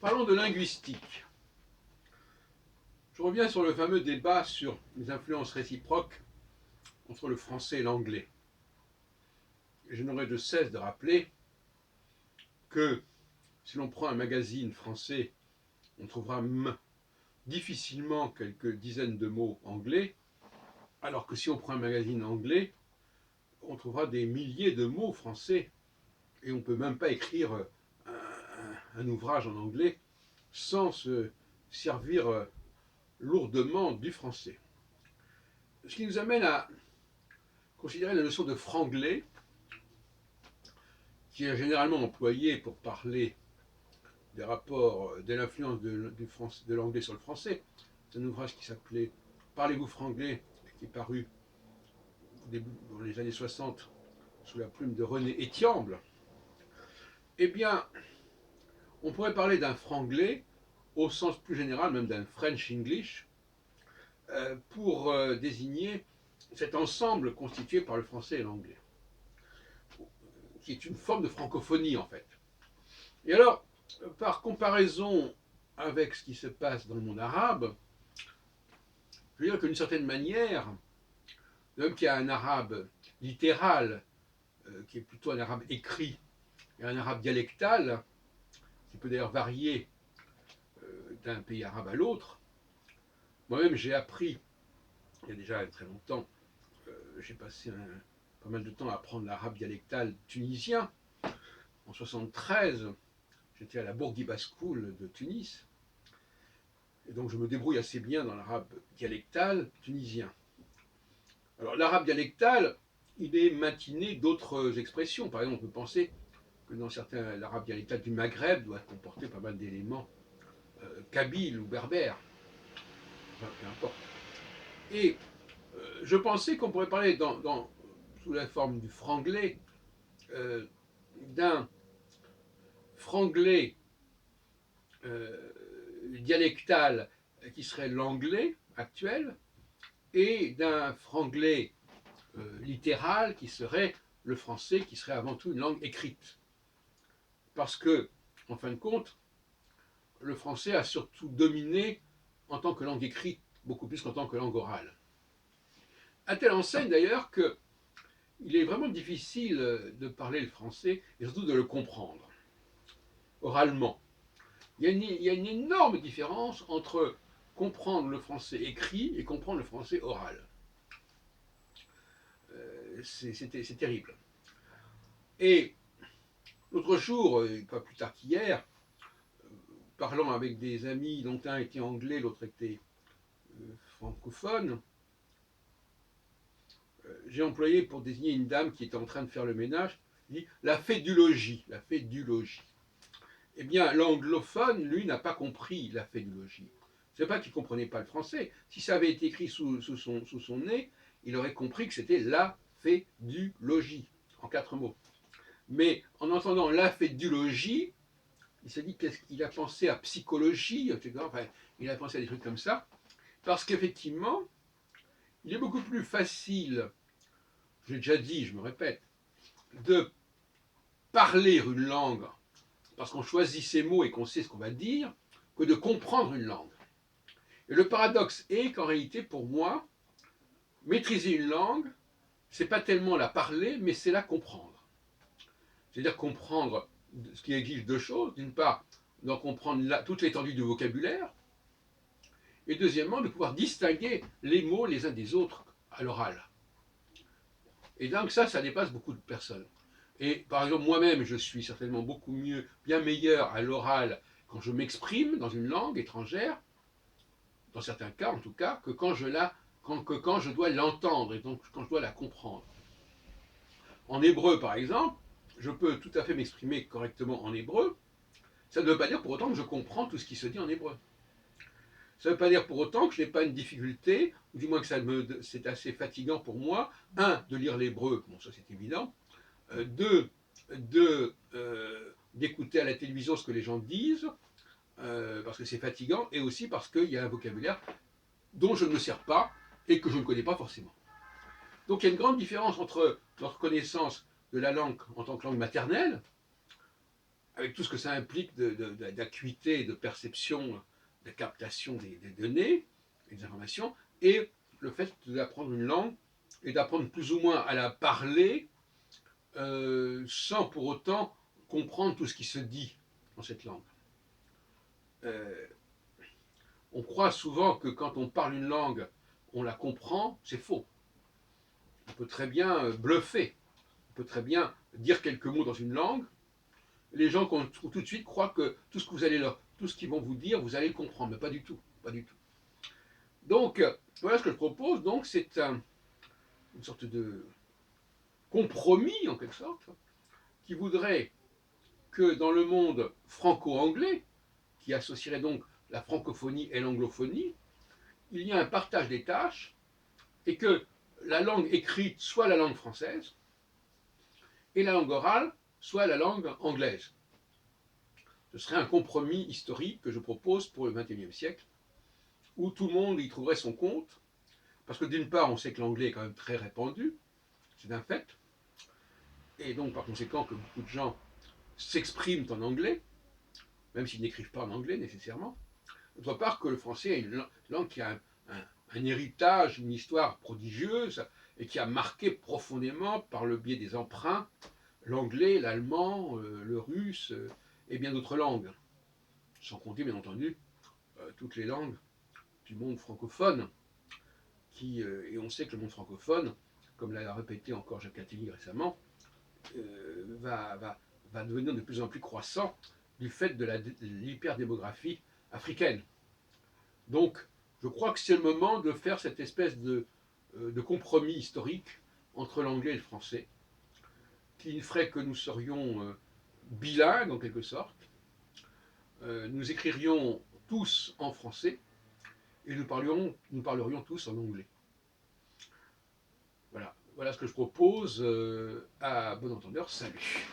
Parlons de linguistique. Je reviens sur le fameux débat sur les influences réciproques entre le français et l'anglais. Et je n'aurai de cesse de rappeler que si l'on prend un magazine français, on trouvera difficilement quelques dizaines de mots anglais, alors que si on prend un magazine anglais, on trouvera des milliers de mots français, et on ne peut même pas écrire un ouvrage en anglais sans se servir lourdement du français. Ce qui nous amène à considérer la notion de franglais, qui est généralement employée pour parler des rapports, de l'influence de l'anglais sur le français. C'est un ouvrage qui s'appelait Parlez-vous franglais, qui est paru dans les années 60 sous la plume de René Etiamble. Eh bien, on pourrait parler d'un franglais au sens plus général, même d'un French English, pour désigner cet ensemble constitué par le français et l'anglais, qui est une forme de francophonie en fait. Et alors, par comparaison avec ce qui se passe dans le monde arabe, je veux dire que d'une certaine manière, même qu'il y a un arabe littéral, qui est plutôt un arabe écrit, et un arabe dialectal, qui peut d'ailleurs varier d'un pays arabe à l'autre. Moi-même, j'ai appris, il y a déjà très longtemps, j'ai passé pas mal de temps à apprendre l'arabe dialectal tunisien. En 1973, j'étais à la Bourguiba School de Tunis, et donc je me débrouille assez bien dans l'arabe dialectal tunisien. Alors l'arabe dialectal, il est matiné d'autres expressions. Par exemple, on peut penser que dans certains, l'arabe dialectal du Maghreb doit comporter pas mal d'éléments kabyles ou berbères. Enfin, peu importe. Et je pensais qu'on pourrait parler sous la forme du franglais, d'un franglais dialectal qui serait l'anglais actuel, et d'un franglais littéral qui serait le français, qui serait avant tout une langue écrite. Parce que, en fin de compte, le français a surtout dominé en tant que langue écrite, beaucoup plus qu'en tant que langue orale. À telle enseigne d'ailleurs qu'il est vraiment difficile de parler le français et surtout de le comprendre oralement. Il y a une énorme différence entre comprendre le français écrit et comprendre le français oral. C'est terrible. Et l'autre jour, pas plus tard qu'hier, parlant avec des amis dont un était anglais, l'autre était francophone, j'ai employé pour désigner une dame qui était en train de faire le ménage, dit la fédulogie, la fédulogie. Eh bien, l'anglophone, lui, n'a pas compris la fédulogie. Ce n'est pas qu'il ne comprenait pas le français. Si ça avait été écrit sous son nez, il aurait compris que c'était la fédulogie, en 4 mots. Mais en entendant la fédulogie, il s'est dit qu'il a pensé à psychologie, etc. Enfin, il a pensé à des trucs comme ça, parce qu'effectivement, il est beaucoup plus facile, je l'ai déjà dit, je me répète, de parler une langue parce qu'on choisit ses mots et qu'on sait ce qu'on va dire, que de comprendre une langue. Et le paradoxe est qu'en réalité, pour moi, maîtriser une langue, c'est pas tellement la parler, mais c'est la comprendre. C'est-à-dire comprendre ce qui exige deux choses. D'une part, d'en comprendre toute l'étendue du vocabulaire, et deuxièmement, de pouvoir distinguer les mots les uns des autres à l'oral. Et donc ça dépasse beaucoup de personnes. Et par exemple, moi-même, je suis certainement beaucoup mieux, bien meilleur à l'oral quand je m'exprime dans une langue étrangère, dans certains cas en tout cas, que quand je dois l'entendre et donc quand je dois la comprendre. En hébreu, par exemple, je peux tout à fait m'exprimer correctement en hébreu. Ça ne veut pas dire pour autant que je comprends tout ce qui se dit en hébreu. Ça ne veut pas dire pour autant que je n'ai pas une difficulté, ou du moins que c'est assez fatigant pour moi, un, de lire l'hébreu, bon ça c'est évident, deux, d'écouter à la télévision ce que les gens disent, parce que c'est fatigant, et aussi parce qu'il y a un vocabulaire dont je ne me sers pas et que je ne connais pas forcément. Donc il y a une grande différence entre notre connaissance de la langue en tant que langue maternelle, avec tout ce que ça implique d'acuité, de perception, de captation des données et des informations, et le fait d'apprendre une langue et d'apprendre plus ou moins à la parler sans pour autant comprendre tout ce qui se dit dans cette langue. On croit souvent que quand on parle une langue, on la comprend, c'est faux. On peut très bien bluffer, on peut très bien dire quelques mots dans une langue. Les gens tout de suite croient que tout ce que vous allez tout ce qu'ils vont vous dire, vous allez le comprendre, mais pas du tout, pas du tout. Donc voilà ce que je propose. Donc c'est une sorte de compromis en quelque sorte qui voudrait que dans le monde franco-anglais, qui associerait donc la francophonie et l'anglophonie, il y a un partage des tâches et que la langue écrite soit la langue française et la langue orale soit la langue anglaise. Ce serait un compromis historique que je propose pour le XXIe siècle, où tout le monde y trouverait son compte, parce que d'une part, on sait que l'anglais est quand même très répandu, c'est un fait, et donc par conséquent que beaucoup de gens s'expriment en anglais, même s'ils n'écrivent pas en anglais nécessairement. D'autre part, que le français est une langue qui a un héritage, une histoire prodigieuse, et qui a marqué profondément, par le biais des emprunts, l'anglais, l'allemand, le russe et bien d'autres langues. Sans compter, bien entendu, toutes les langues du monde francophone. Et on sait que le monde francophone, comme l'a répété encore Jacques Attali récemment, va devenir de plus en plus croissant du fait de l'hyperdémographie africaine. Donc, je crois que c'est le moment de faire cette espèce de compromis historique entre l'anglais et le français, qui ferait que nous serions bilingues en quelque sorte. Nous écririons tous en français et nous parlerions tous en anglais. Voilà, voilà ce que je propose. À bon entendeur, salut.